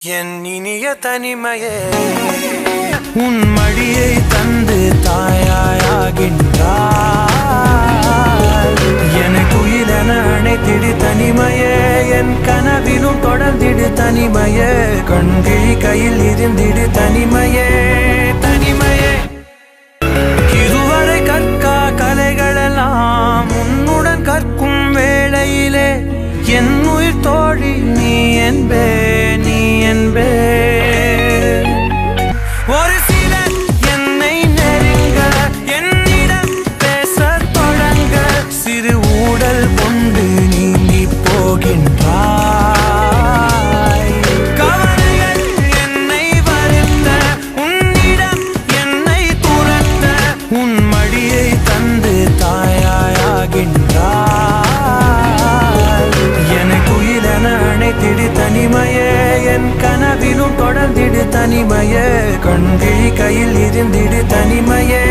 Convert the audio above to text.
என் இனிய தனிமையே உன் மடியை தந்து தாயாயாகின்றாய். எனக்குயிரென அணைத்திடு தனிமையே, என் கனவிலும் தொடர்ந்திடு தனிமையே, கண்கிழி கையில் இருந்திடு தனிமையே தனிமையே. இதுவரை கற்கா கலைகளெல்லாம் உன்னுடன் கற்கும் வேளையிலே என் உயிர் தோழி நீ என்பே நீ என்பே. ஒரு சிலர் என்னை நெருங்க என்னிடம் பேச தொடங்க சிறு ஊடல் கொண்டு நீங்கி போகின்றாய். கவலைகள் என்னை வருத்த உன்னிடம் என்னை துரத்த உன் மடியை தந்து தாயாயாகின்றாய். எனக்குயிரென அணைத்திடு தனிமையே, என் கனவிலும் தொடர்ந்திடு தனிமையே, கண்கிழி கையில் இருந்திடு தனிமையே.